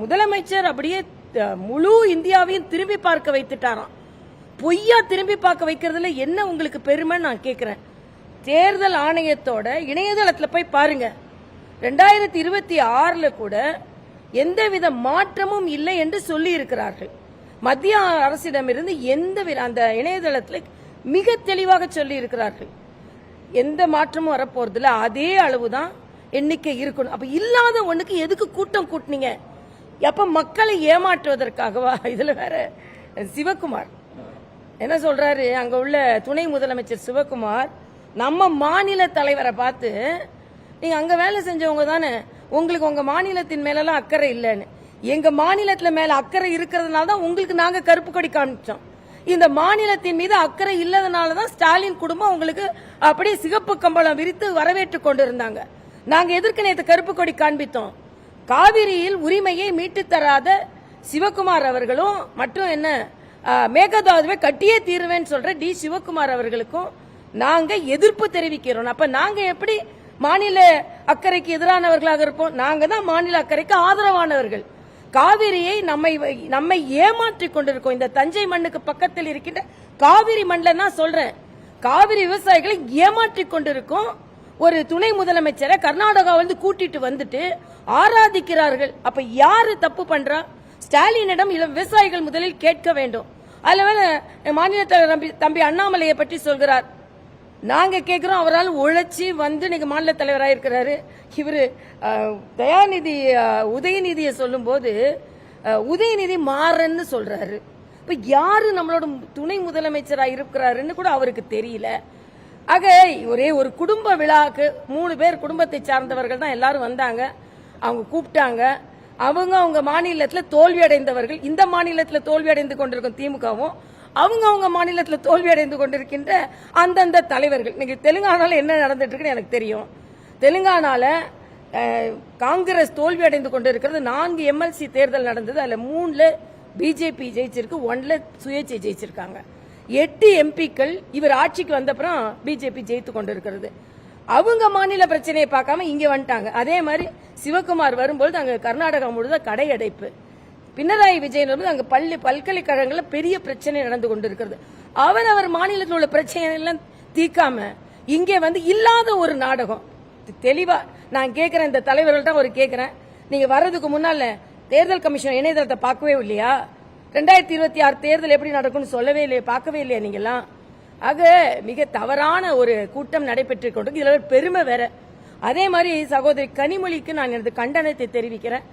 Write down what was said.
முதலமைச்சர் அப்படியே முழு இந்தியாவையும் திரும்பி பார்க்க வைத்துட்டாராம். பொய்யா திரும்பி பார்க்க வைக்கிறதுல என்ன உங்களுக்கு பெருமை நான் கேட்கிறேன். தேர்தல் ஆணையத்தோட இணையதளத்தில் போய் பாருங்க. 2026 கூட எந்தவித மாற்றமும் இல்லை என்று சொல்லி இருக்கிறார்கள். மத்திய அரசிடமிருந்து எந்தவித அந்த இணையதளத்தில் மிக தெளிவாக சொல்லி இருக்கிறார்கள். எந்த மாற்றமும் வரப்போறதில்ல, அதே அளவுதான் எண்ணிக்கை இருக்கணும். அப்ப இல்லாத ஒண்ணுக்கு எதுக்கு கூட்டம் கூட்டினீங்க? அப்ப மக்களை ஏமாற்றுவதற்காகவா? இதுல வேற சிவகுமார் என்ன சொல்றாரு, அங்க உள்ள துணை முதலமைச்சர் சிவகுமார் நம்ம மாநில தலைவரை பார்த்து, நீங்க அங்க வேலை செஞ்சவங்க தானே, உங்களுக்கு உங்க மாநிலத்தின் மேலாம் அக்கறை இல்லைன்னு. எங்க மாநிலத்துல மேல அக்கறை இருக்கிறதுனால தான் உங்களுக்கு நாங்க கருப்பு கொடி காமிச்சோம். இந்த மாநிலத்தின் மீது அக்கறை இல்லாதனாலதான் ஸ்டாலின் குடும்பம் உங்களுக்கு அப்படியே சிகப்பு கம்பளம் விரித்து வரவேற்று கொண்டிருந்தாங்க. நாங்க எதற்கு நேற்று கருப்பு கொடி காண்பித்தோம்? காவிரியில் உரிமையை மீட்டு தராத சிவகுமார் அவர்களும் மற்றும் என்ன மேகதாதுவை கட்டியே தீருவேன்னு சொல்ற டி சிவகுமார் அவர்களுக்கும் நாங்க எதிர்ப்பு தெரிவிக்கிறோம். அப்ப நாங்க எப்படி மாநில அக்கறைக்கு எதிரானவர்களாக இருப்போம்? நாங்க தான் மாநில அக்கறைக்கு ஆதரவானவர்கள். காவிரியை நம்மை ஏமாற்றி கொண்டிருக்கோம். இந்த தஞ்சை மண்ணுக்கு பக்கத்தில் இருக்கின்ற காவிரி மண்ணில் தான் சொல்றேன், காவிரி விவசாயிகளை ஏமாற்றி கொண்டிருக்கோம். ஒரு துணை முதலமைச்சரை கர்நாடகாவிலிருந்து கூட்டிட்டு வந்துட்டு ஆராதிக்கிறார்கள். அப்ப யாரு தப்பு பண்றா? ஸ்டாலினிடம் விவசாயிகள் முதலில் கேட்க வேண்டும். அதுல மாநில தலைவர் தம்பி அண்ணாமலையை பற்றி சொல்கிறார். நாங்க கேட்கிறோம், அவரால் உழைச்சி வந்து இன்னைக்கு மாநில தலைவராக இருக்கிறாரு. இவரு தயாநிதி உதயநிதியை சொல்லும் போது உதயநிதி மாறன்னு சொல்றாரு. இப்ப யாரு நம்மளோட துணை முதலமைச்சராக இருக்கிறாருன்னு கூட அவருக்கு தெரியல. ஆக ஒரே ஒரு குடும்ப விழாக்கு 3 பேர் குடும்பத்தை சார்ந்தவர்கள் தான் எல்லாரும் வந்தாங்க. அவங்க கூப்பிட்டாங்க. அவங்க மாநிலத்தில் தோல்வி அடைந்தவர்கள், இந்த மாநிலத்தில் தோல்வி அடைந்து கொண்டிருக்கும் திமுகவும் அவங்க மாநிலத்தில் தோல்வி அடைந்து கொண்டிருக்கின்ற அந்தந்த தலைவர்கள். இன்னைக்கு தெலுங்கானால என்ன நடந்துட்டு இருக்குன்னு எனக்கு தெரியும். தெலுங்கானால காங்கிரஸ் தோல்வி அடைந்து கொண்டிருக்கிறது. 4 எம்எல்சி தேர்தல் நடந்தது. அதுல 3ல பிஜேபி ஜெயிச்சிருக்கு, 1ல சுயேட்சை ஜெயிச்சிருக்காங்க. 8 எம்பிக்கள் இவர் ஆட்சிக்கு வந்தப்புறம் பிஜேபி ஜெயித்து கொண்டிருக்கிறது. அவங்க மாநில பிரச்சனையை பார்க்காம இங்க வந்துட்டாங்க. அதே மாதிரி சிவகுமார் வரும்போது அங்க கர்நாடகா முழுத கடை அடைப்பு. பினராயி விஜயன் வரும்போது அங்க பல்கலைக்கழகங்கள்ல பெரிய பிரச்சனை நடந்து கொண்டிருக்கிறது. அவர் மாநிலத்தில் உள்ள பிரச்சனை எல்லாம் தீர்க்காம இங்கே வந்து இல்லாத ஒரு நாடகம். தெளிவா நான் கேட்கிறேன், இந்த தலைவர்கள்ட்ட ஒரு கேட்கிறேன், நீங்க வர்றதுக்கு முன்னால தேர்தல் கமிஷன் இணையதளத்தை பார்க்கவே இல்லையா? 2026 தேர்தல் எப்படி நடக்கும்னு சொல்லவே இல்லையா? பார்க்கவே இல்லையா நீங்கெல்லாம்? ஆக மிக தவறான ஒரு கூட்டம் நடைபெற்று கொண்டு இதுல பெருமை வேற. அதே மாதிரி சகோதரி கனிமொழிக்கு நான் எனது கண்டனத்தை தெரிவிக்கிறேன்.